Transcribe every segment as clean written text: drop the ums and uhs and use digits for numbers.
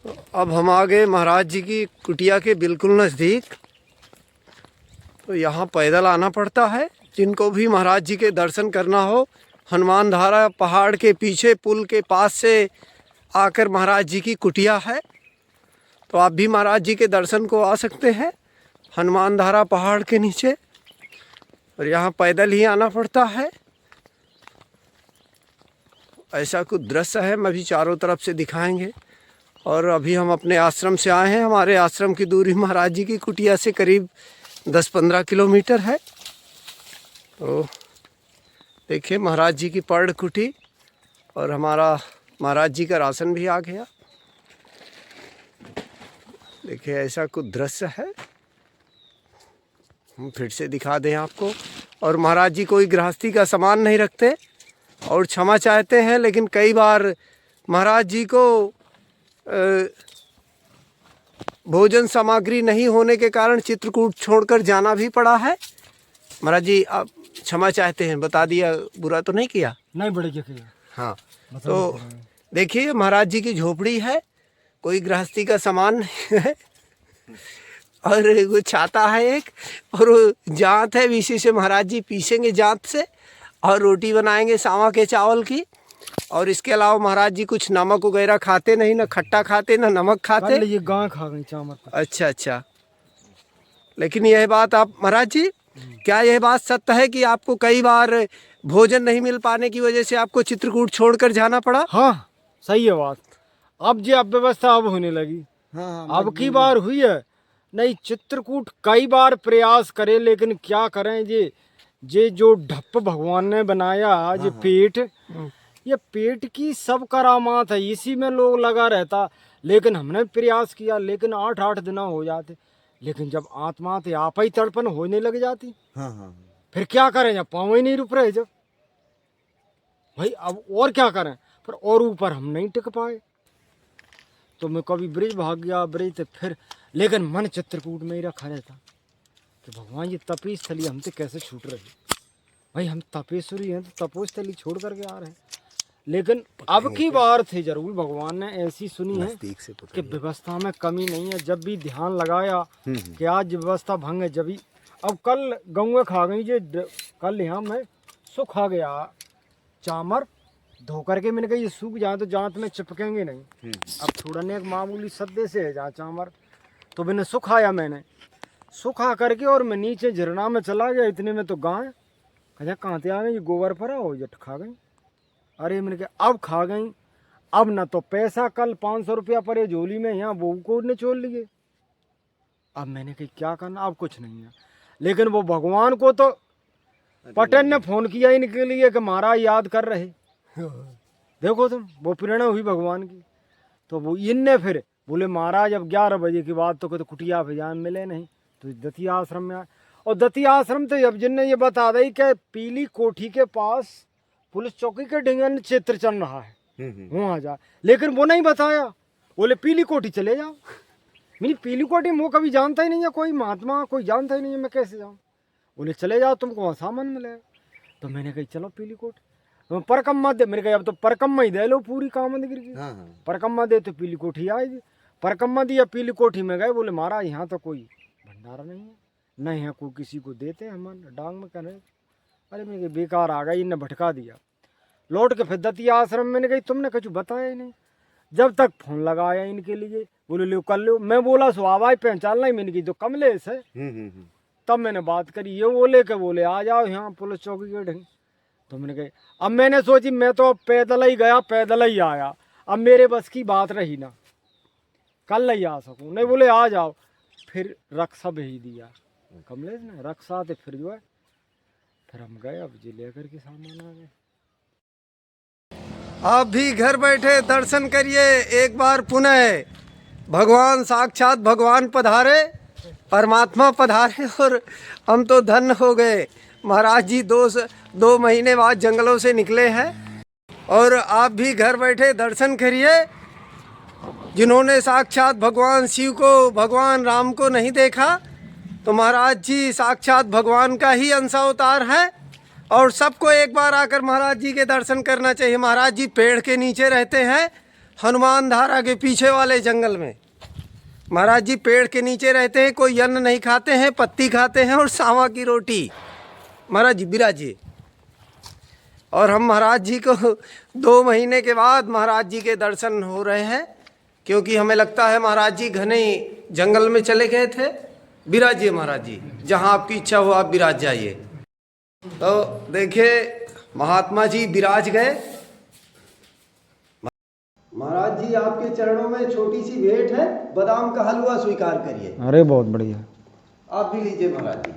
तो अब हम आ गए महाराज जी की कुटिया के बिल्कुल नज़दीक। तो यहाँ पैदल आना पड़ता है जिनको भी महाराज जी के दर्शन करना हो। हनुमान धारा पहाड़ के पीछे पुल के पास से आकर महाराज जी की कुटिया है। तो आप भी महाराज जी के दर्शन को आ सकते हैं हनुमान धारा पहाड़ के नीचे। और यहाँ पैदल ही आना पड़ता है। ऐसा कुछ दृश्य है, मैं भी चारों तरफ से दिखाएंगे। और अभी हम अपने आश्रम से आए हैं। हमारे आश्रम की दूरी महाराज जी की कुटिया से करीब 10-15 किलोमीटर है। तो देखिए महाराज जी की पर्ण कुटी और हमारा महाराज जी का राशन भी आ गया। देखिए ऐसा कुछ दृश्य है, हम फिर से दिखा दें आपको। और महाराज जी कोई गृहस्थी का सामान नहीं रखते और क्षमा चाहते हैं, लेकिन कई बार महाराज जी को भोजन सामग्री नहीं होने के कारण चित्रकूट छोड़कर जाना भी पड़ा है। महाराज जी आप क्षमा चाहते हैं, बता दिया, बुरा तो नहीं किया? नहीं बड़े किया। हाँ, तो देखिए महाराज जी की झोपड़ी है, कोई गृहस्थी का सामान नहीं है। और वो छाता है एक, और वो जांत है, इसी से महाराज जी पीसेंगे जांत से और रोटी बनाएंगे सावा के चावल की। और इसके अलावा महाराज जी कुछ नमक वगैरह खाते नहीं, ना खट्टा खाते ना नमक खाते। ये गाय खा गई चावल। अच्छा अच्छा, लेकिन यह बात आप महाराज जी, क्या यह बात सत्य है कि आपको कई बार भोजन नहीं मिल पाने की वजह से आपको चित्रकूट छोड़कर जाना पड़ा? हाँ सही है बात। अब जी अब व्यवस्था अब होने लगी। हाँ, अब की बार हुई है नहीं। चित्रकूट कई बार प्रयास करे, लेकिन क्या करें, ये जो ढप्प भगवान ने बनाया, ये पेट, ये पेट की सब करामात है, इसी में लोग लगा रहता। लेकिन हमने प्रयास किया, लेकिन 8-8 दिन हो जाते। लेकिन जब आत्मा थे आप ही तड़पन होने लग जाती। हाँ, फिर क्या करें, जब पाँव ही नहीं रुक रहे जब भाई, अब और क्या करें। पर और ऊपर हम नहीं टिक पाए, तो मैं कभी ब्रिज भाग गया, ब्रिज तो फिर, लेकिन मन चित्रकूट में ही रखा रहता कि भगवान ये तपी स्थली हमसे कैसे छूट रही। भाई हम तपेश्वरी हैं तो तपोस्थली छोड़ करके आ रहे हैं। लेकिन अब की बार थी जरूर भगवान ने ऐसी सुनी है कि व्यवस्था में कमी नहीं है। जब भी ध्यान लगाया कि आज व्यवस्था भंग है, जब भी अब कल गौएं खा गई, जो कल यहाँ में सुख आ गया चामर धो करके, मैंने कहा ये सूख जाए तो जांत में चिपकेंगे नहीं। अब थोड़ा ने एक मामूली सद्दे से है जहाँ चामर, तो मैंने सुखाया, मैंने सुखा करके और मैं नीचे झरना में चला गया। इतने में तो गाय कहा कहाँ आ गई, गोबर पर हो जट खा गई। अरे मैंने कहा अब खा गई, अब ना तो पैसा, कल 500 रुपया पड़े झोली में, यहाँ वो को ने छोड़ लिए। अब मैंने कहा क्या करना, अब कुछ नहीं है। लेकिन वो भगवान को तो पटेल ने फोन किया इनके लिए कि महाराज याद कर रहे। देखो तुम, वो प्रेरणा हुई भगवान की। तो वो इनने फिर बोले महाराज अब 11 बजे की बात, तो कुटिया अभियान मिले नहीं, तो दतिया आश्रम में आए। और दतिया आश्रम तो अब जिनने ये बता दी कि पीली कोठी के पास पुलिस चौकी के डिंगन क्षेत्र चल रहा है, वहाँ जा। लेकिन वो नहीं बताया, बोले पीली कोठी चले जाओ। मेरी पीली कोठी वो कभी जानता ही नहीं है, कोई महात्मा कोई जानता ही नहीं है, मैं कैसे जाऊँ। बोले चले जाओ, तुमको वहाँ सामान मिलेगा। तो मैंने कही चलो पीली कोठी, तो परकम्मा दे। मैंने कहा अब तो परकम्मा ही दे लो पूरी कामंदगिरी की। परकम्मा दे तो पीली कोठी आएगी। परकम्मा दिया, पीली कोठी में गए। बोले महाराज यहाँ तो कोई भंडारा नहीं है, नहीं है कोई किसी को देते हैं, हम डांग में करें। अरे मैंने कहा बेकार आ गई, इनने भटका दिया। लौट के फिर दतिया आश्रम मैंने कही तुमने कुछ बताया ही नहीं। जब तक फोन लगाया इनके लिए, बोले लो कर लो। मैं बोला सो आवाज पहचानना ही, मैंने की तो कमलेश है। तब मैंने बात करी, ये बोले के बोले आ जाओ यहाँ पुलिस चौकी के ढंग। तो मैंने कही अब मैंने सोची मैं तो पैदल ही गया पैदल ही आया, अब मेरे बस की बात रही ना, कल नहीं आ सकूँ। नहीं बोले आ जाओ। फिर रक्षा भेज दिया कमलेश ने, रक्षा तो फिर जो है फिर हम गए, अब जी लेकर के सामान आ गए। आप भी घर बैठे दर्शन करिए एक बार पुनः। भगवान साक्षात भगवान पधारे, परमात्मा पधारे। और हम तो धन्य हो गए। महाराज जी 2 महीने बाद जंगलों से निकले हैं। और आप भी घर बैठे दर्शन करिए। जिन्होंने साक्षात भगवान शिव को, भगवान राम को नहीं देखा, तो महाराज जी साक्षात भगवान का ही अंशावतार है। और सबको एक बार आकर महाराज जी के दर्शन करना चाहिए। महाराज जी पेड़ के नीचे रहते हैं, हनुमान धारा के पीछे वाले जंगल में। महाराज जी पेड़ के नीचे रहते हैं, कोई अन्न नहीं खाते हैं, पत्ती खाते हैं और सावा की रोटी। महाराज जी विराजिए। और हम महाराज जी को 2 महीने के बाद महाराज जी के दर्शन हो रहे हैं, क्योंकि हमें लगता है महाराज जी घने जंगल में चले गए थे। विराजिए महाराज जी, जहाँ आपकी इच्छा हो आप विराज जाइए। तो देखिए महात्मा जी विराज गए। महाराज जी आपके चरणों में छोटी सी भेंट है, बादाम का हलवा स्वीकार करिए। अरे बहुत बढ़िया। आप भी लीजिए महाराज जी,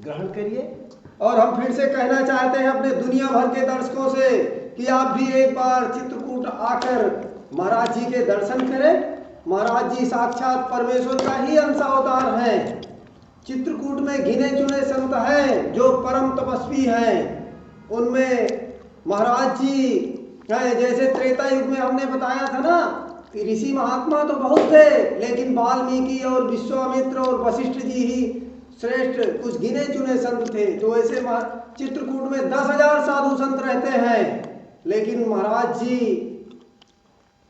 ग्रहण करिए। और हम फिर से कहना चाहते हैं अपने दुनिया भर के दर्शकों से कि आप भी एक बार चित्रकूट आकर महाराज जी के दर्शन करें। महाराज जी साक्षात परमेश्वर का ही अंश अवतार हैं। चित्रकूट में गिने चुने संत हैं जो परम तपस्वी हैं। उनमें महाराज जी हैं, जैसे त्रेता युग में हमने बताया था ना कि ऋषि महात्मा तो बहुत थे, लेकिन वाल्मीकि और विश्वामित्र और वशिष्ठ जी ही श्रेष्ठ कुछ गिने चुने संत थे। तो ऐसे चित्रकूट में 10,000 साधु संत रहते हैं, लेकिन महाराज जी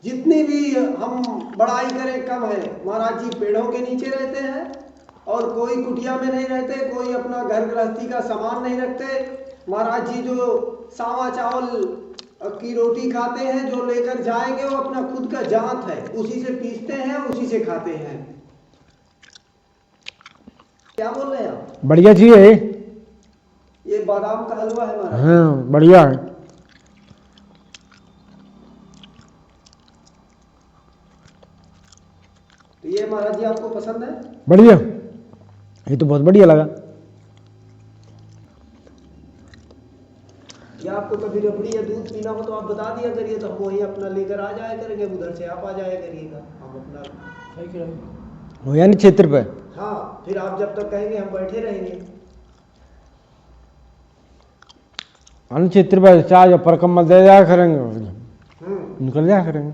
जितनी भी हम बड़ाई करें कम है। महाराज जी पेड़ों के नीचे रहते हैं और कोई कुटिया में नहीं रहते, कोई अपना घर गृहस्थी का सामान नहीं रखते। महाराज जी जो सावा चावल की रोटी खाते हैं, जो लेकर जाएंगे वो अपना खुद का जांत है, उसी से पीसते हैं, उसी से खाते हैं। क्या बोल रहे हैं आप? बढ़िया चीज है ये बादाम का हलवा है महाराज। हाँ बढ़िया है। तो ये महाराज जी आपको पसंद है? बढ़िया, ये तो बहुत बढ़िया लगा। या आपको कभी रबड़ी या दूध पीना हो तो आप बता दिया करिए, तो हम वही अपना लेकर आ जाया करेंगे, उधर से आप आ जाया करिएगा, हम अपना हो यानी क्षेत्र पे। हाँ, फिर आप जब तक कहेंगे हम बैठे रहेंगे। अन्य क्षेत्र पर चाय और परकम्मा दे जाया करेंगे, निकल जाया करेंगे।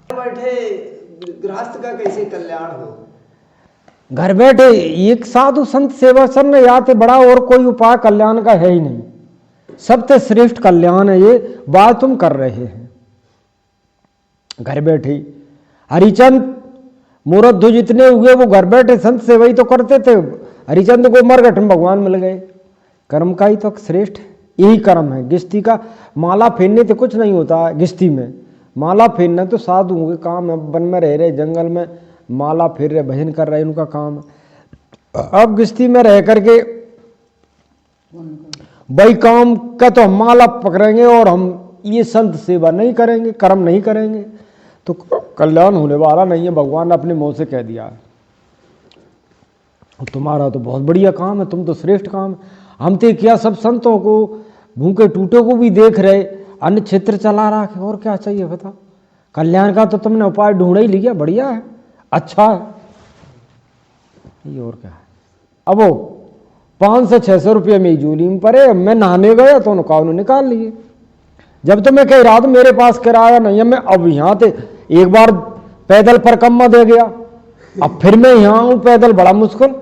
बैठे गृहस्थ का कैसे कल्याण हो? घर बैठे एक साधु संत सेवा सर याते बड़ा और कोई उपाय कल्याण का है ही नहीं। सबसे श्रेष्ठ कल्याण है ये बात तुम कर रहे हैं। घर बैठे हरिचंद मूर्ध जितने हुए वो घर बैठे संत सेवा ही तो करते थे। हरिचंद को मरघट में भगवान मिल गए। कर्म का ही तो श्रेष्ठ यही कर्म है। गिस्ती का माला फेरने से कुछ नहीं होता है। गिस्ती में माला फेरना तो साधुओं के काम है। वन में रह रहे, जंगल में माला फेर रहे, भजन कर रहे, उनका काम है। अब गिस्ती में रह करके वही काम का तो हम माला पकड़ेंगे और हम ये संत सेवा नहीं करेंगे, कर्म नहीं करेंगे तो कल्याण होने वाला नहीं है। भगवान ने अपने मुंह से कह दिया है। तुम्हारा तो बहुत बढ़िया काम है, तुम तो श्रेष्ठ काम है। हम तो क्या सब संतों को भूखे टूटे को भी देख रहे, अन्य क्षेत्र चला रहा है, और क्या चाहिए बता। कल्याण का तो तुमने उपाय ढूंढ ही लिया, बढ़िया है, अच्छा है, ये और क्या है। अब वो 500-600 रुपये में जोली में पड़े। मैं नहाने गया तो उन्होंने निकाल लिए। जब तो मैं कह रहा था मेरे पास किराया नहीं है, मैं अब यहाँ थे एक बार पैदल परकम्मा दे गया, अब फिर मैं यहाँ हूँ पैदल, बड़ा मुश्किल।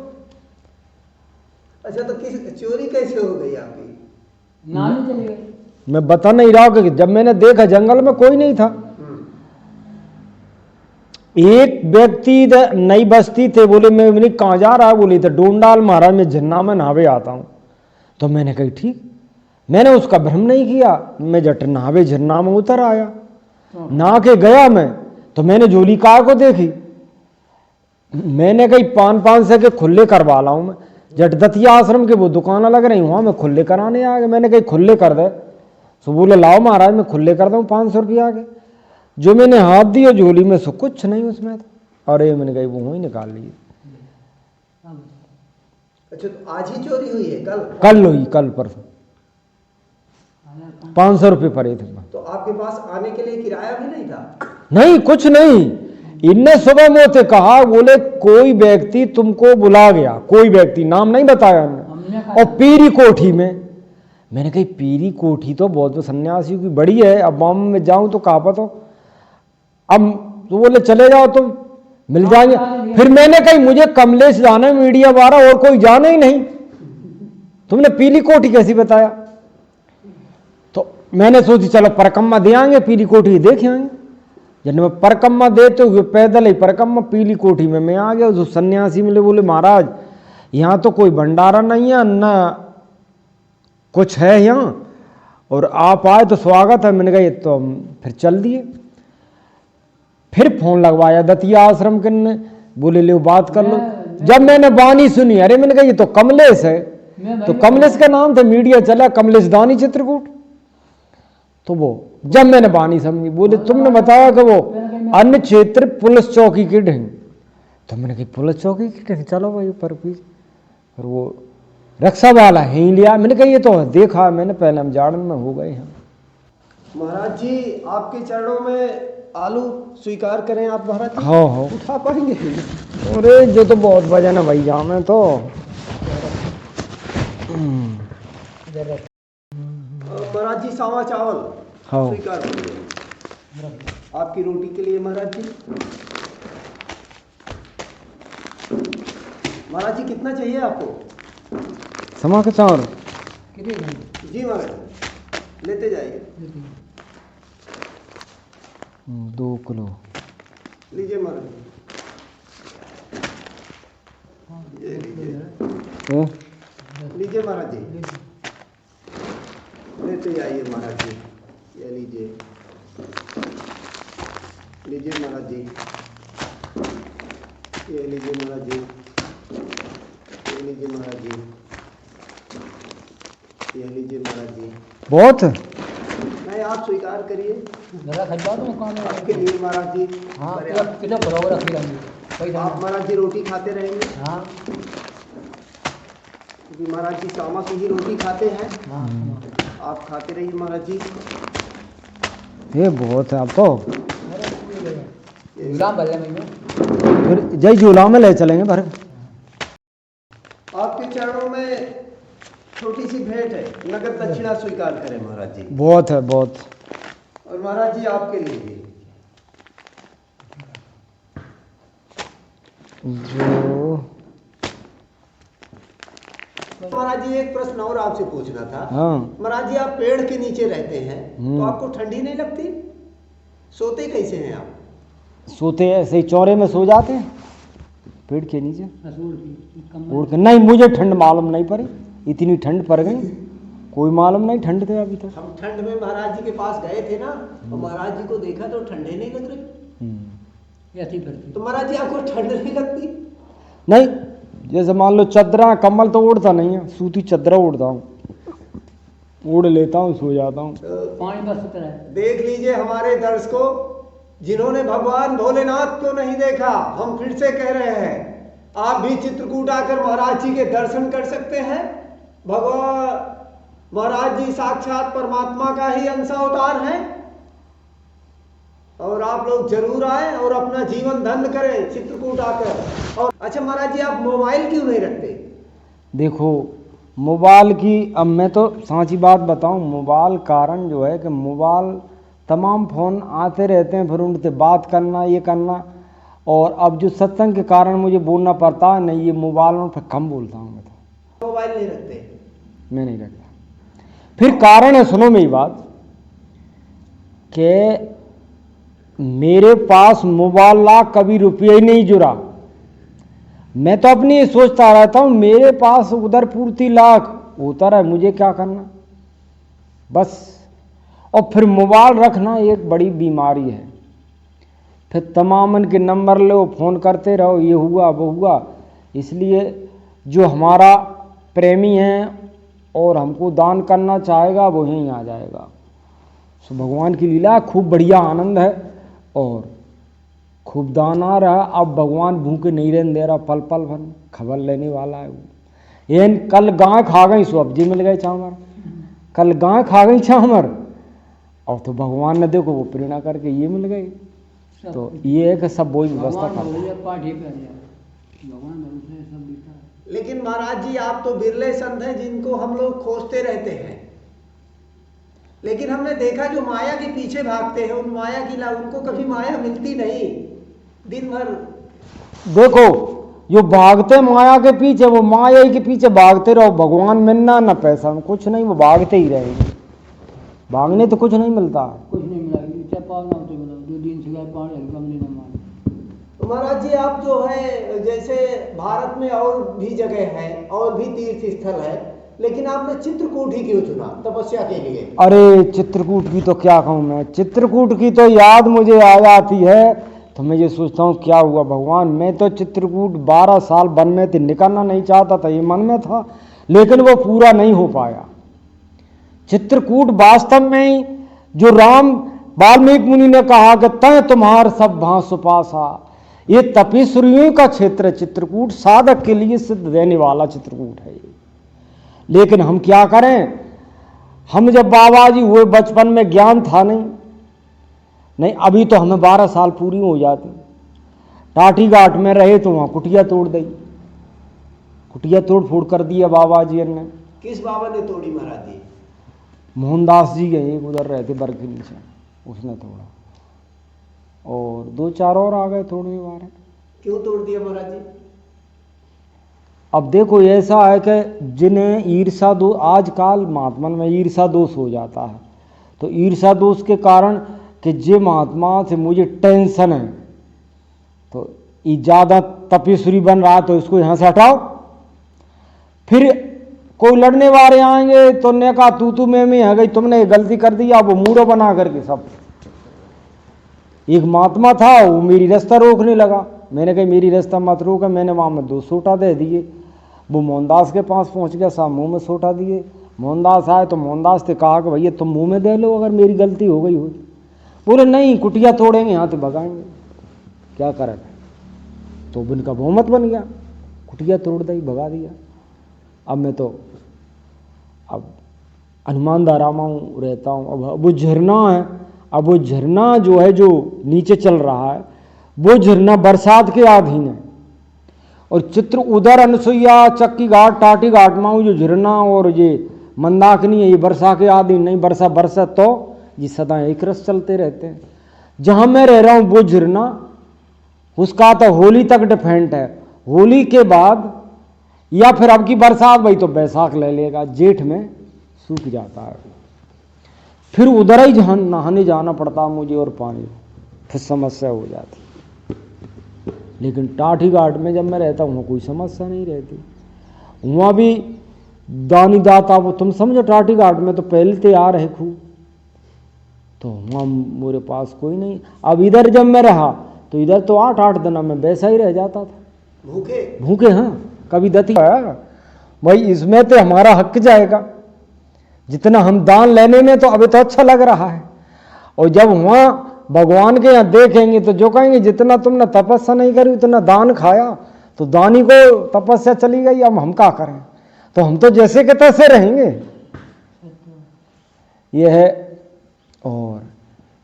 अच्छा, तो चोरी कैसे हो गई आपकी? मैं बता नहीं रहा कि जब मैंने देखा जंगल में कोई नहीं था। एक व्यक्ति नई बस्ती थे, बोले मैं कहाँ जा रहा है, बोले तो डोंडाल महाराज में झरना में नहावे आता हूँ। तो मैंने कही ठीक, मैंने उसका भ्रम नहीं किया, मैं जट नहावे झरना में उतर आया। नहा के गया मैं तो मैंने झोली कार को देखी, मैंने कही 500 के खुले करवा लाऊं मैं। जट दतिया आश्रम के वो दुकाना लग रही वहां मैं खुले कराने आ गए। मैंने कही खुले कर दे, तो बोले लाओ महाराज मैं खुले कर दूं 500 रुपये आ गए। जो मैंने हाथ दिया झोली में सो कुछ नहीं उसमें था। अरे मैंने कही वो वहीं निकाल लिए। अच्छा, तो आज ही चोरी हुई है? कल हुई, कल परसों 500 रुपये पड़े थे। तो आपके पास आने के लिए किराया भी नहीं था? नहीं, कुछ नहीं। इनने सुबह मुझसे कहा, बोले कोई व्यक्ति तुमको बुला गया, कोई व्यक्ति, नाम नहीं बताया हमने, और पीरी कोठी में। मैंने कही पीरी कोठी तो बहुत सन्यासियों की बड़ी है, अब बॉम्ब में जाऊं तो कहा पता। अब तो बोले चले जाओ तुम, मिल जाएंगे। फिर मैंने कही मुझे कमलेश जाना है, मीडिया वाला, और कोई जाना ही नहीं, तुमने पीली कोठी कैसी बताया। तो मैंने सोची चलो परिक्रमा दे आएंगे, पीली कोठी देख आएंगे। जब मैं परिक्रमा देते हुए पैदल ही परिक्रमा पीली कोठी में मैं आ गया। जो सन्यासी मिले बोले महाराज यहाँ तो कोई भंडारा नहीं है ना कुछ है यहाँ, और आप आए तो स्वागत है। मैंने कहा ये तो हम फिर चल दिए। फिर फोन लगवाया दतिया आश्रम के ने, बोले ले बात कर लो। जब मैंने वाणी सुनी, अरे मैंने कहा ये तो कमलेश है, तो कमलेश का नाम था, मीडिया चला कमलेश दानी चित्रकूट। तो वो जब मैंने वाणी समझी, बोले तुमने बताया कि वो अन्य क्षेत्र पुलिस चौकी के ढंग। तो मैंने कहा पुलिस चौकी के ढंग, चलो भाई ऊपर पीछे। और वो रक्षा वाला है ही लिया। मैंने कहा ये तो देखा मैंने पहले, हम जाड़न में हो गए हैं। महाराज जी आपके चरणों में आलू स्वीकार करें आप महाराज जी? हाँ उठा पाएंगे? अरे जो तो बहुत वजन है भैया में तो। महाराज जी सावा चावल हाँ स्वीकार करिए आपकी रोटी के लिए महाराज जी। महाराज जी कितना चाहिए आपको? समा के चावल जी महाराज लेते जाइए। 2 किलो लीजिए महाराज जी, ये लीजिए। लीजिए महाराज जी, लेते जाइए महाराज जी, ये लीजिए। लीजिए महाराज जी, ये लीजिए महाराज जी, ये लीजिए महाराज जी, ये लीजिए महाराज जी। बहुत नहीं आप स्वीकार करिए। मेरा खर्चा तो काम है आपके लिए महाराज जी। हाँ पर्याप्त। कितना बराबर रखी रहेंगे आप महाराज जी रोटी खाते रहेंगे, हाँ क्योंकि महाराज जी सामा की ही रोटी खाते हैं। हाँ आप खाते रहिए महाराज जी। ये बहुत है। अब तो गुलाम भले में फिर जय झूला में ले चलेंगे भर। आपके चरणों में छोटी सी भेंट है, नगद दक्षिणा स्वीकार करें महाराज जी। बहुत है बहुत। और महाराज जी आपके लिए भी जो महाराज जी एक प्रश्न और आपसे पूछना था। हाँ महाराज जी आप पेड़ के नीचे रहते हैं तो हम्म। आपको ठंडी नहीं लगती? सोते कैसे हैं आप? सोते ऐसे ही चौरे में सो जाते हैं पेड़ के नीचे उड़ के। नहीं मुझे ठंड मालूम नहीं पड़ी, इतनी ठंड पड़ गई कोई मालूम नहीं ठंड थे अभी तक। हम ठंड में महाराज जी के पास गए थे ना, और महाराज जी को देखा तो ठंडे नहीं लग रही। ऐसी फिरती तो महाराज जी आपको ठंड नहीं लगती? नहीं, जैसे मान लो चदरा कम्बल तो उड़ता नहीं है, सूती चदरा उड़ता हूँ, उड़ लेता हूँ सो जाता हूँ। पानी बस उतर है। देख लीजिए हमारे दर्शकों, जिन्होंने भगवान भोलेनाथ को नहीं देखा, हम फिर से कह रहे हैं आप भी चित्रकूट आकर महाराज जी के दर्शन कर सकते हैं। भगवान महाराज जी साक्षात परमात्मा का ही अंशावतार हैं, और आप लोग जरूर आए और अपना जीवन धन्य करें चित्रकूट आकर। और अच्छा महाराज जी आप मोबाइल क्यों नहीं रखते? देखो मोबाइल की, अब मैं तो सांची बात बताऊं, मोबाइल कारण जो है कि मोबाइल तमाम फ़ोन आते रहते हैं, फिर उनसे बात करना ये करना, और अब जो सत्संग के कारण मुझे बोलना पड़ता है नहीं, ये मोबाइल में फिर कम बोलता हूँ मैं तो। मोबाइल नहीं रखते? मैं नहीं रखता। फिर कारण है, सुनो मेरी बात, कि मेरे पास मोबाइल ला कभी रुपये ही नहीं जुड़ा। मैं तो अपनी सोचता रहता हूँ मेरे पास उधर पूर्ति लाख होता रहे, मुझे क्या करना बस। और फिर मोबाइल रखना एक बड़ी बीमारी है, फिर तमामन के नंबर लो, फ़ोन करते रहो, ये हुआ वो हुआ। इसलिए जो हमारा प्रेमी है और हमको दान करना चाहेगा वो यहीं आ जाएगा। सो भगवान की लीला खूब बढ़िया आनंद है, और खूब दान आ रहा। अब भगवान भूखे नहीं रहने दे रहा, पल पल भर खबर लेने वाला है वो। एन कल गाय खा गई, सब्जी मिल गई चावल, कल गाय खा गई चावल, और तो भगवान ने देखो वो प्रेरणा करके ये मिल गई। तो ये है कि सब वही व्यवस्था करता है। लेकिन महाराज जी आप तो बिरले संत हैं जिनको हम लोग खोजते रहते हैं, लेकिन हमने देखा जो माया के पीछे भागते हैं, उन माया की उनको कभी माया मिलती नहीं। दिन भर देखो जो भागते माया के पीछे, वो माया के पीछे भागते रहो, भगवान मिलना न पैसा न कुछ नहीं, वो भागते ही रहेंगे। भागने तो कुछ नहीं मिलता। कुछ नहीं मिला, चाहे पाव ना तो मिला, 2 दिन से गए पानी हल्का मिले ना मार। तो महाराज जी आप जो है जैसे भारत में और भी जगह है और भी तीर्थ स्थल है, लेकिन आपने चित्रकूट ही क्यों चुना तपस्या के लिए? अरे चित्रकूट की तो क्या कहूँ मैं, चित्रकूट की तो याद मुझे आ जाती है तो मैं ये सोचता हूँ क्या हुआ भगवान। मैं तो चित्रकूट 12 साल वन में थी, निकलना नहीं चाहता था, ये मन में था, लेकिन वो पूरा नहीं हो पाया। चित्रकूट वास्तव में जो राम वाल्मीकि मुनि ने कहा कि तय तुम्हार सब भां सुपासा, ये तपस्वियों का क्षेत्र है चित्रकूट, साधक के लिए सिद्ध देने वाला चित्रकूट है। लेकिन हम क्या करें, हम जब बाबा जी हुए बचपन में ज्ञान था नहीं, अभी तो हमें 12 साल पूरी हो जाती। टाटी घाट में रहे तो वहाँ कुटिया तोड़ दी, कुटिया तोड़ फोड़ कर दिया बाबा जी ने। किस बाबा ने तोड़ी महाराज जी? मोहनदास जी गए उधर रहते बर के नीचे, उसने तोड़ा, और 2-4 और आ गए तोड़ने वाले। क्यों तोड़ दिया महाराज जी? अब देखो ऐसा है कि जिन्हें ईर्षा दो, आजकल महात्मा में ईर्षा दोष हो जाता है, तो ईर्षा दोष के कारण कि जे महात्मा से मुझे टेंशन है तो ये ज़्यादा तपस्वी बन रहा है तो इसको यहाँ से हटाओ। फिर कोई लड़ने वाले आएंगे तो ने कहा तू मैं है गई, तुमने गलती कर दी, अब वो मूढ़ो बना करके सब। एक महात्मा था वो मेरी रास्ता रोकने लगा, मैंने कहा मेरी रास्ता मत रोका, मैंने वहाँ में 2 सोटा दे दिए। वो मोहनदास के पास पहुँच गया, साहब मुँह में सोटा दिए। मोहनदास आए तो मोहनदास ने कहा कि भैया तुम मुँह में दे लो अगर मेरी गलती हो गई हो। बोले नहीं, कुटिया तोड़ेंगे यहाँ तो भगाएंगे, क्या करें। तो उनका बहुमत बन गया, कुटिया तोड़ दी, भगा दिया। अब मैं तो अब हनुमान धारामा रहता हूँ, अब वो झरना है, अब वो झरना जो है जो नीचे चल रहा है वो झरना बरसात के अधीन है। और चित्र उधर अनसुईया चक्की घाट टाटी घाट में जो झरना और ये मंदाकिनी है, ये वर्षा के अधीन नहीं, वर्षा बरसत तो ये सदा एक रस चलते रहते हैं। जहाँ मैं रह रहा हूँ वो झरना उसका तो होली तक डिफेंट है, होली के बाद या फिर अब की बरसात भाई तो बैसाख ले लेगा, जेठ में सूख जाता है, फिर उधर ही जहाँ नहाने जाना पड़ता मुझे और पानी, फिर समस्या हो जाती। लेकिन टाठी घाट में जब मैं रहता हूँ कोई समस्या नहीं रहती, वहाँ भी दानी दाता वो तुम समझो, टाठी घाट में तो पहले तैयार है खूब, तो वहाँ मेरे पास कोई नहीं। अब इधर जब मैं रहा तो इधर तो 8-8 दिन में वैसा ही रह जाता था, भूखे भूखे। हाँ कभी दती भाई इसमें तो हमारा हक जाएगा, जितना हम दान लेने में तो अभी तो अच्छा लग रहा है, और जब वहाँ भगवान के यहाँ देखेंगे तो जो कहेंगे जितना तुमने तपस्या नहीं करी उतना दान खाया, तो दानी को तपस्या चली गई, अब हम क्या करें, तो हम तो जैसे के तैसे रहेंगे। यह है, और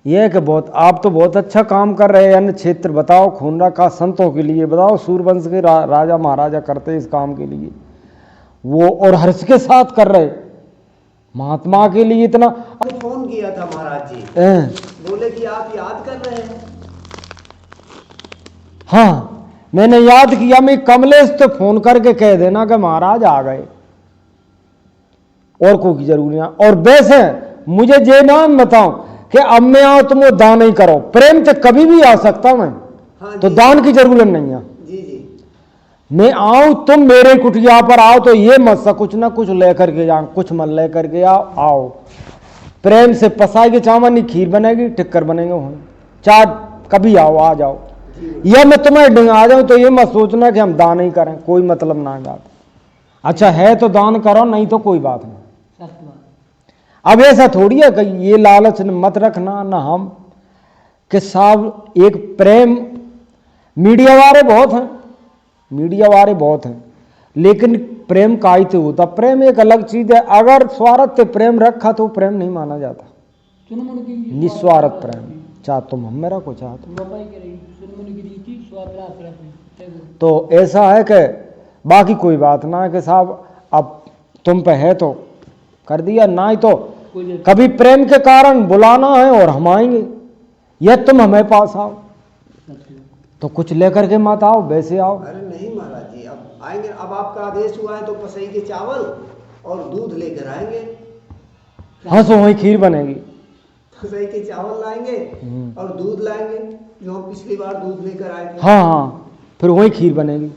यह है कि बहुत आप तो बहुत अच्छा काम कर रहे हैं। अन्य क्षेत्र बताओ, खूनरा का संतों के लिए बताओ, सूरवंश के राजा महाराजा करते इस काम के लिए वो, और हर्ष के साथ कर रहे महात्मा के लिए इतना। फोन किया था महाराज जी, बोले कि आप याद कर रहे हैं। हाँ मैंने याद किया, मैं कमलेश तो फोन करके कह देना कि महाराज आ गए, और कोई जरूरी नहीं। और वैसे मुझे ये नाम बताओ कि अब मैं आओ तुम वो दान नहीं करो, प्रेम तो कभी भी आ सकता मैं। हाँ तो दान की जरूरत नहीं है। जी जी, मैं आऊं तुम मेरे कुटिया पर आओ तो ये मत कुछ ना कुछ लेकर के जाओ, कुछ मत लेकर के आओ प्रेम से पसाई के चावल नहीं, खीर बनेगी, टिक्कर बनेंगे, चार कभी आओ, आ जाओ। या मैं तुम्हें डिंग आ जाऊं तो ये मत सोचना कि हम दान नहीं करें, कोई मतलब ना बात। अच्छा है तो दान करो, नहीं तो कोई बात नहीं। अब ऐसा थोड़ी है कि ये लालच मत रखना ना हम कि साहब एक प्रेम, मीडिया वाले बहुत हैं, मीडिया वाले बहुत हैं, लेकिन प्रेम कायते होता, प्रेम एक अलग चीज है। अगर स्वार्थ से प्रेम रखा तो प्रेम नहीं माना जाता, निस्वार्थ प्रेम, चाह तुम हम मेरा को चाह तुम। तो ऐसा है कि बाकी कोई बात ना है कि साहब अब तुम पे है तो कर दिया, ना ही तो कभी प्रेम के कारण बुलाना है और हम आएंगे, या तुम हमें पास आओ तो कुछ लेकर के मत आओ, वैसे आओ। अरे नहीं महाराज जी, अब आएंगे, अब आपका आदेश हुआ है तो पसई के चावल और दूध लेकर आएंगे, हाँ, सो वही खीर बनेगी। तो सही के चावल लाएंगे और दूध लाएंगे, जो हम पिछली बार दूध लेकर आए थे। हाँ हाँ, फिर वही खीर बनेगी।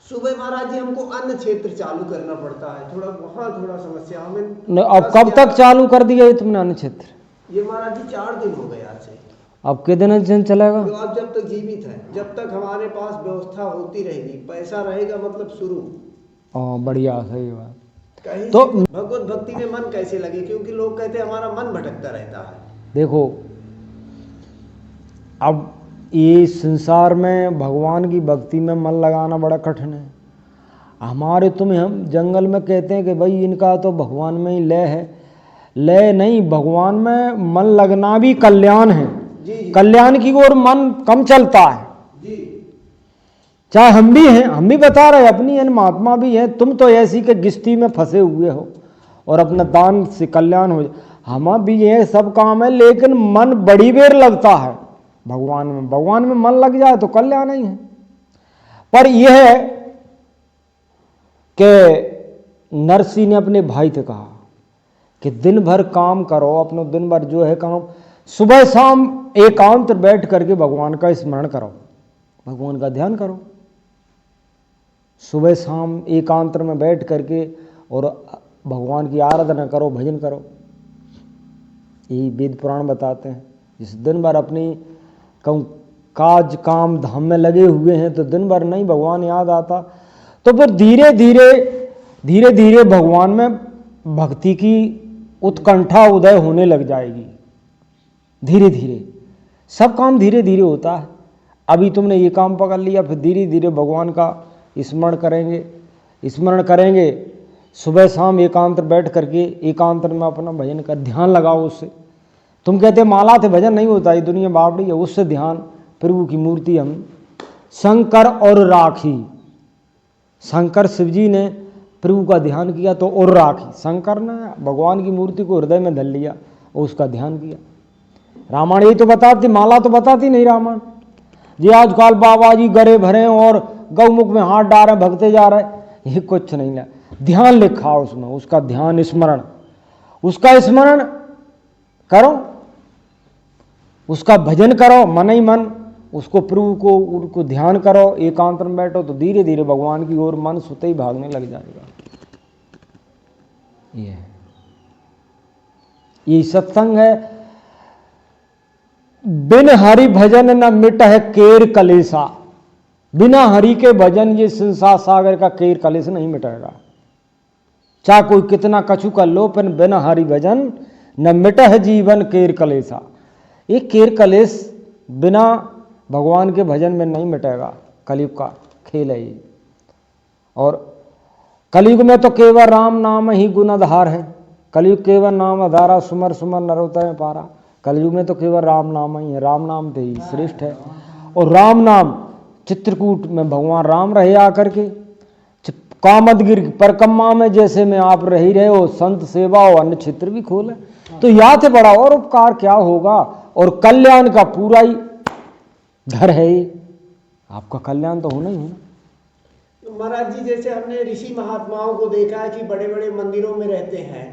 सुबह महाराज जी हमको अन्न क्षेत्र चालू करना पड़ता है, थोड़ा वहाँ थोड़ा समस्या हमें। अब कब तक चालू कर दिया ये तुमने अन्न क्षेत्र? ये महाराज जी 4 दिन हो गए आज से। अब कितने दिन चलेगा? जो आप जब तक जीवित हैं, जब तक हमारे पास व्यवस्था होती रहेगी, पैसा रहेगा, मतलब शुरू। बढ़िया, सही बात। कहीं तो भगवत भक्ति में मन कैसे लगे, क्योंकि लोग कहते हैं हमारा मन भटकता रहता है। देखो, अब ये संसार में भगवान की भक्ति में मन लगाना बड़ा कठिन है। हमारे तुम्हें हम जंगल में कहते हैं कि भाई इनका तो भगवान में ही लय है। लय नहीं, भगवान में मन लगना भी कल्याण है। कल्याण की ओर मन कम चलता है जी। चाहे हम भी हैं, हम भी बता रहे अपनी इन महात्मा भी हैं। तुम तो ऐसी के गिस्ती में फंसे हुए हो और अपना दान से कल्याण हो। हम भी ये सब काम है, लेकिन मन बड़ी बेर लगता है भगवान में। भगवान में मन लग जाए तो कल्याण ही है। पर यह है कि नरसिंह ने अपने भाई से कहा कि दिन भर काम करो, अपना दिन भर जो है काम, सुबह शाम एकांत बैठ करके भगवान का स्मरण करो, भगवान का ध्यान करो। सुबह शाम एकांत में बैठ करके और भगवान की आराधना करो, भजन करो। यही वेद पुराण बताते हैं। जिस दिन भर अपनी काज काम धाम में लगे हुए हैं तो दिन भर नहीं भगवान याद आता, तो फिर धीरे धीरे भगवान में भक्ति की उत्कंठा उदय होने लग जाएगी। धीरे धीरे सब काम धीरे धीरे होता है। अभी तुमने ये काम पकड़ लिया, फिर धीरे धीरे भगवान का स्मरण करेंगे। सुबह शाम एकांत बैठ करके एकांत में अपना भजन कर, ध्यान लगाओ उससे। तुम कहते माला से भजन नहीं होता, ये दुनिया बावड़ी है। उससे ध्यान, प्रभु की मूर्ति हम शंकर और राखी। शंकर शिवजी ने प्रभु का ध्यान किया तो और राखी, शंकर ने भगवान की मूर्ति को हृदय में धर लिया और उसका ध्यान किया। रामायण यही तो बताती, माला तो बताती नहीं रामायण। ये आजकल बाबा जी गरे भरे और गौमुख में हाथ डाल रहे, भगते जा रहे, ये कुछ नहीं ना। ध्यान लिखा उसमें, उसका ध्यान स्मरण, उसका स्मरण करो, उसका भजन करो, मन ही मन उसको प्रभु को उनको ध्यान करो, एकांत में बैठो तो धीरे धीरे भगवान की ओर मन सुते ही भागने लग जाएगा। ये सत्संग है। बिन हरि भजन न मिट है केर कलेसा। बिना हरि के भजन ये संसार सागर का केर कलेश नहीं मिटेगा। चाहे कोई कितना कछु कर लो, पर बिना हरि भजन न मिट है जीवन केर कलेसा। ये केर कलेश बिना भगवान के भजन में नहीं मिटेगा। कलयुग का खेल है ये। और कलयुग में तो केवल राम नाम ही गुणाधार है। कलयुग केवल नाम आधारा, सुमर सुमर नरोत्तम पारा। कलयुग में तो केवल राम नाम ही है। राम नाम तो ही श्रेष्ठ है। और राम नाम चित्रकूट में भगवान राम रहे आकर के, कामदगिर परिक्रमा में जैसे में आप रही रहे हो, संत सेवा और अन्य क्षेत्र भी खोले, तो यहाँ से बड़ा और उपकार क्या होगा। और कल्याण का पूरा ही घर है ये। आपका कल्याण तो होना ही है। तो महाराज जी, जैसे हमने ऋषि महात्माओं को देखा है कि बड़े बड़े मंदिरों में रहते हैं,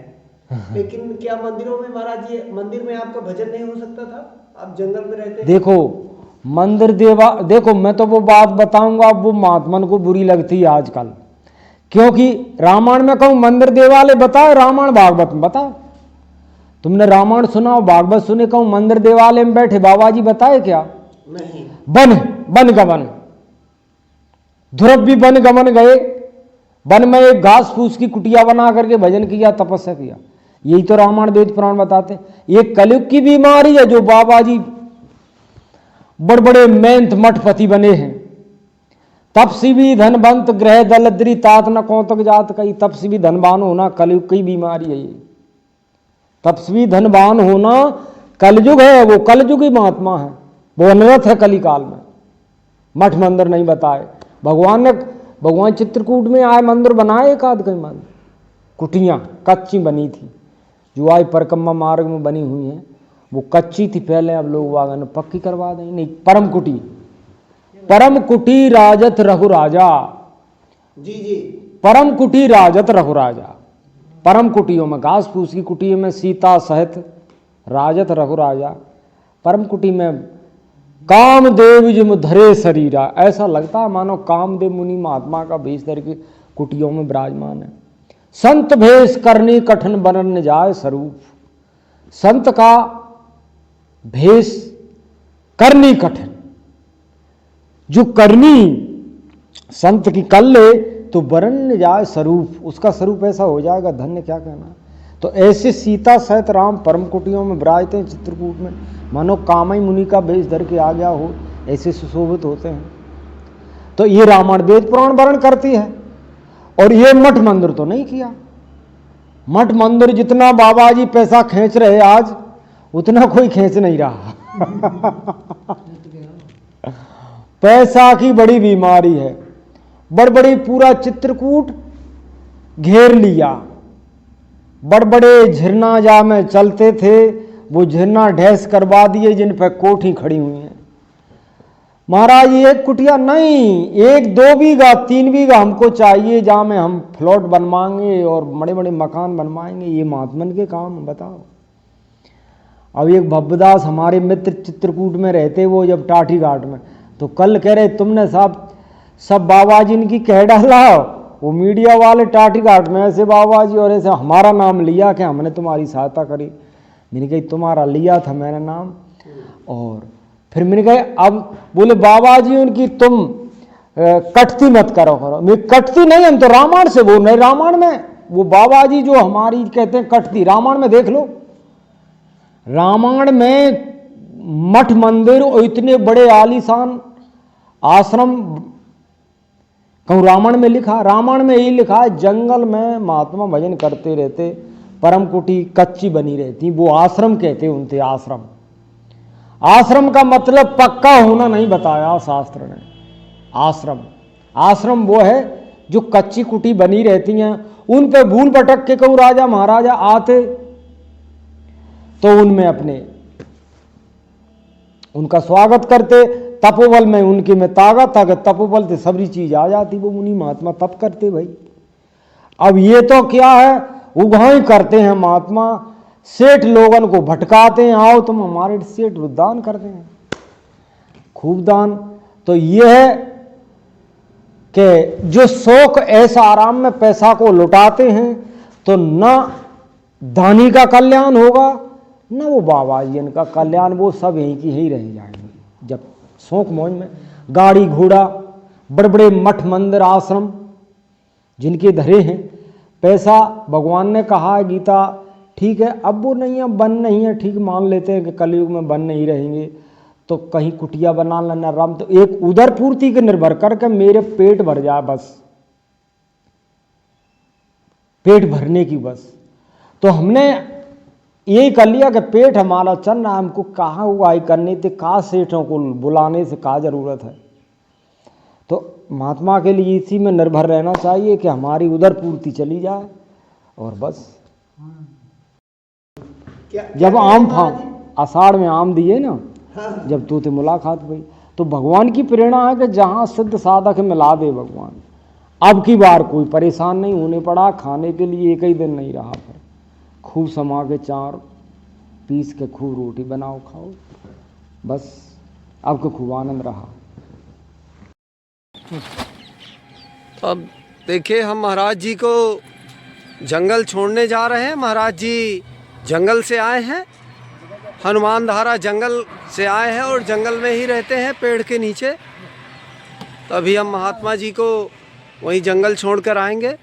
लेकिन क्या मंदिरों में महाराज जी, मंदिर में आपका भजन नहीं हो सकता था? आप जंगल में रहते हैं। देखो मंदिर देवा, देखो मैं तो वो बात बताऊंगा, वो महात्मन को बुरी लगती है आजकल, क्योंकि रामायण में कहूँ मंदिर देवालय बताओ, रामायण भागवत में बताओ। तुमने रामायण सुना और भागवत सुने, कहूँ मंदिर देवालय में बैठे बाबा जी बताए क्या? नहीं। वन गमन, ध्रुव भी वन गमन गए, वन में एक घास फूस की कुटिया बना करके भजन किया, तपस्या किया। यही तो रामायण वेद पुराण बताते हैं। ये कलयुग की बीमारी है जो बाबा जी बड़े बड़े मेंथ मठपति बने हैं। तपसी भी धनवंत ग्रह दलद्री तात न कौतक जात कई। तपसी भी धनवान होना कलयुग की बीमारी है ये। तपस्वी धनवान होना कलयुग है, वो कलयुगी महात्मा है, वो अनर्थ है कलिकाल में। मठ मंदिर नहीं बताए भगवान ने। भगवान चित्रकूट में आए मंदिर बनाए, एक आध कई मंदिर, कुटियाँ कच्ची बनी थी, जो आज परिक्रमा मार्ग में बनी हुई हैं वो कच्ची थी पहले, अब लोग वागन पक्की करवा दें। नहीं, परम कुटी राजत रघु राजा। जी जी। परम कुटी राजत रघु राजा। परम कुटियों में, घास फूस की कुटिया में सीता सहित राजत रघुराजा। परम कुटी में कामदेव जिम धरे शरीरा, ऐसा लगता है मानो कामदेव मुनि महात्मा का भेष धर के कुटियों में विराजमान है। संत भेष करनी कठिन बनन जाए स्वरूप, संत का भेष करनी कठिन, जो करनी संत की कर ले तो बरन जाए स्वरूप, उसका स्वरूप ऐसा हो जाएगा, धन्य क्या कहना। तो ऐसे सीता सहित राम परम कुटियों में विराजते हैं चित्रकूट में, मानो कामई मुनि का भेष धर के आ गया हो, ऐसे सुशोभित होते हैं। तो ये रामायण वेद पुराण वर्णन करती है। और ये मठ मंदिर तो नहीं किया, मठ मंदिर जितना बाबा जी पैसा खींच रहे आज, उतना कोई खींच नहीं रहा। पैसा की बड़ी बीमारी है, बड़बड़ी पूरा चित्रकूट घेर लिया। बड़बड़े झरना जा में चलते थे, वो झरना ढैस करवा दिए जिन पर कोठी खड़ी हुई है। महाराज एक कुटिया नहीं, 1 2 बीघा 3 बीघा हमको चाहिए, जहाँ में हम फ्लॉट बनवाएंगे और बड़े बड़े मकान बनवाएंगे। ये महात्मन के काम, बताओ। अब एक भब्बदास हमारे मित्र चित्रकूट में रहते, वो जब टाठी घाट में, तो कल कह रहे तुमने साहब सब बाबा जी इनकी कह डाला। वो मीडिया वाले टाटी घाट में ऐसे बाबा जी और ऐसे हमारा नाम लिया कि हमने तुम्हारी सहायता करी। मैंने कही तुम्हारा लिया था मैंने नाम, और फिर मैंने कहा अब बोले बाबा जी उनकी तुम कटती मत करो। मैं कटती नहीं, हम तो रामायण से बोल रहे, रामायण में वो बाबा जी जो हमारी कहते हैं कटती, रामायण में देख लो। रामायण में मठ मंदिर और इतने बड़े आलीशान आश्रम कहूँ रामायण में लिखा, रामायण में यही लिखा है जंगल में महात्मा भजन करते रहते, परम कुटी कच्ची बनी रहती, वो आश्रम कहते उनते। आश्रम, आश्रम का मतलब पक्का होना नहीं बताया शास्त्र ने। आश्रम, आश्रम वो है जो कच्ची कुटी बनी रहती हैं, उन पे भूल भटक के कहूँ राजा महाराजा आते तो उनमें अपने उनका स्वागत करते। तपोबल में उनके में ताकत था कि तपोबल से सबरी चीज आ जाती, वो मुनि महात्मा तप करते भाई। अब ये तो क्या है, उगाही करते हैं महात्मा, सेठ लोगन को भटकाते हैं, आओ तुम हमारे सेठ दान करते हैं, खूब दान। तो ये है कि जो शौक ऐसा आराम में पैसा को लुटाते हैं, तो न दानी का कल्याण होगा न वो बाबा जी इनका कल्याण, वो सब यहीं की ही रह जाएंगे। जब शौक मौज में गाड़ी घोड़ा, बड़े बड़े मठ मंदिर आश्रम जिनके धरे हैं, पैसा भगवान ने कहा है गीता, ठीक है अब वो नहीं है, बन नहीं है, ठीक मान लेते हैं कि कलयुग में बन नहीं रहेंगे, तो कहीं कुटिया बना लेना राम, तो एक उदर पूर्ति के निर्भर करके मेरे पेट भर जाए, बस पेट भरने की बस। तो हमने यही कर लिया कि पेट हमारा चल रहा, हमको कहाँ उगाई करनी थी, कहाँ सेठों को बुलाने से कहाँ जरूरत है। तो महात्मा के लिए इसी में निर्भर रहना चाहिए कि हमारी उदर पूर्ति चली जाए और बस। जब आम फाम आषाढ़ में आम दिए ना, जब तूते मुलाकात हुई, तो भगवान की प्रेरणा है कि जहाँ सिद्ध साधक मिला दे भगवान। अब की बार कोई परेशान नहीं होने पड़ा, खाने के लिए एक ही दिन नहीं रहा, फिर खूब समा के 4 पीस के खूब रोटी बनाओ खाओ, बस अब को खूब आनंद रहा। अब देखिए हम महाराज जी को जंगल छोड़ने जा रहे हैं। महाराज जी जंगल से आए हैं, हनुमान धारा जंगल से आए हैं और जंगल में ही रहते हैं पेड़ के नीचे। तो अभी हम महात्मा जी को वहीं जंगल छोड़ कर आएंगे।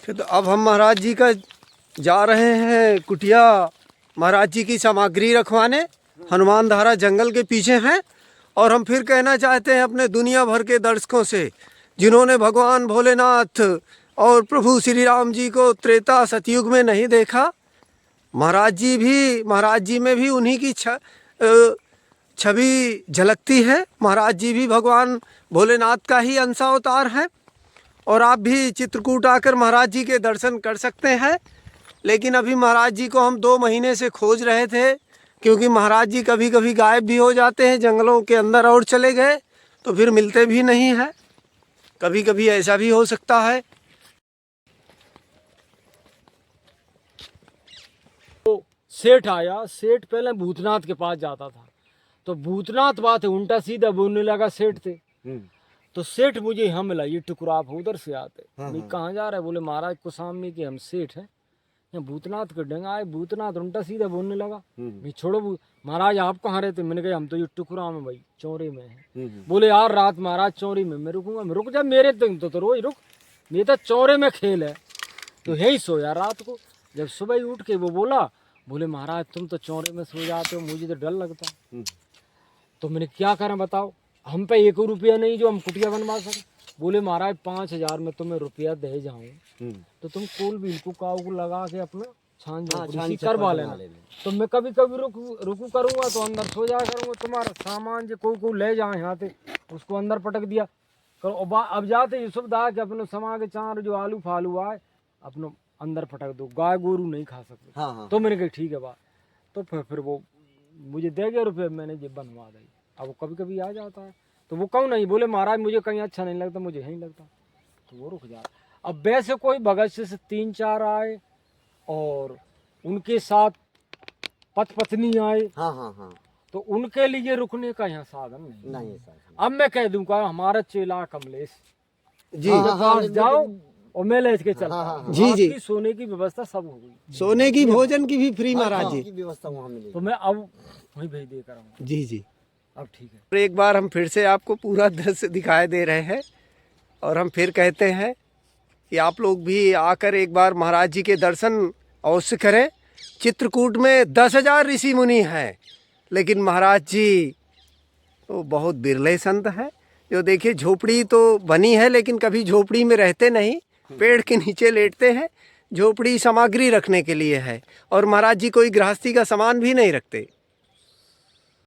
तो अब हम महाराज जी का जा रहे हैं कुटिया महाराज जी की सामग्री रखवाने, हनुमान धारा जंगल के पीछे हैं। और हम फिर कहना चाहते हैं अपने दुनिया भर के दर्शकों से, जिन्होंने भगवान भोलेनाथ और प्रभु श्री राम जी को त्रेता सतयुग में नहीं देखा, महाराज जी में भी उन्हीं की छवि झलकती है। महाराज जी भी भगवान भोलेनाथ का ही अंशावतार है। और आप भी चित्रकूट आकर महाराज जी के दर्शन कर सकते हैं। लेकिन अभी महाराज जी को हम 2 महीने से खोज रहे थे क्योंकि महाराज जी कभी कभी गायब भी हो जाते हैं, जंगलों के अंदर और चले गए तो फिर मिलते भी नहीं है, कभी कभी ऐसा भी हो सकता है। सेठ आया, सेठ पहले भूतनाथ के पास जाता था, तो भूतनाथ बात है उल्टा सीधा बोलने लगा सेठ थे। तो सेठ मुझे यहाँ मिला, ये टुकड़ा आप उधर से आते, मैं कहाँ जा रहा है, बोले महाराज कुसामी के हम सेठ हैं, यहाँ भूतनाथ के डंगा आए, भूतनाथ उल्टा सीधा बोलने लगा। मैं छोड़ो महाराज आप कहाँ रहते, मैंने कहा हम तो ये टुकड़ा में भाई चौरे में है। बोले यार रात महाराज चौरे में मैं रुकूंगा, मैं रुक जा, मेरे तो रोज रुक, मेरे तो चौरे में खेल है, तो यही सोया रात को। जब सुबह ही उठ के वो बोला, बोले महाराज तुम तो चौरे में सो जाते हो, मुझे तो डर लगता। तो मैंने क्या करें बताओ, हम पे 1 रुपया नहीं जो हम कुटिया बनवा सकें। बोले महाराज 5000 में तुम्हें रुपया दे जाऊं तो तुम कोल बिल को काऊ को लगा के अपना छान झोपड़ी करवा लेना। तो मैं कभी कभी रुकू करूंगा तो अंदर सो जाया करूंगा, तुम्हारा सामान जो कोई ले जाए यहाँ से उसको अंदर पटक दिया करो। अब जाते ये सुविधा कि अपने समा के चार जो आलू फालू आए अपने अंदर पटक दो, गाय गोरू नहीं खा सकते। तो मैंने कहा ठीक है बात, तो फिर वो मुझे दे गया रुपये, मैंने ये बनवा दी। अब वो कभी कभी आ जाता है तो वो क्यों नहीं, बोले महाराज मुझे कहीं अच्छा नहीं लगता, मुझे यहीं लगता, तो वो रुक जाता। अब वैसे कोई भगत से 3-4 आए और उनके साथ पत्नी आए, तो उनके लिए रुकने का यहाँ साधन नहीं। अब मैं कह दूंगा हमारा चेला कमलेश जी पास जाओ और मैं ले के चलता। जी सोने की व्यवस्था सब हो गई, सोने की भोजन की भी फ्री महाराज जी व्यवस्था वहाँ मिली, तो मैं अब वहीं भेज दे कर आऊँगा। जी अब ठीक है। और एक बार हम फिर से आपको पूरा दृश्य दिखाई दे रहे हैं और हम फिर कहते हैं कि आप लोग भी आकर एक बार महाराज जी के दर्शन अवश्य करें। चित्रकूट में 10,000 ऋषि मुनि हैं, लेकिन महाराज जी तो बहुत बिरले संत हैं। जो देखिए झोपड़ी तो बनी है लेकिन कभी झोपड़ी में रहते नहीं, पेड़ के नीचे लेटते हैं। झोपड़ी सामग्री रखने के लिए है और महाराज जी कोई गृहस्थी का सामान भी नहीं रखते।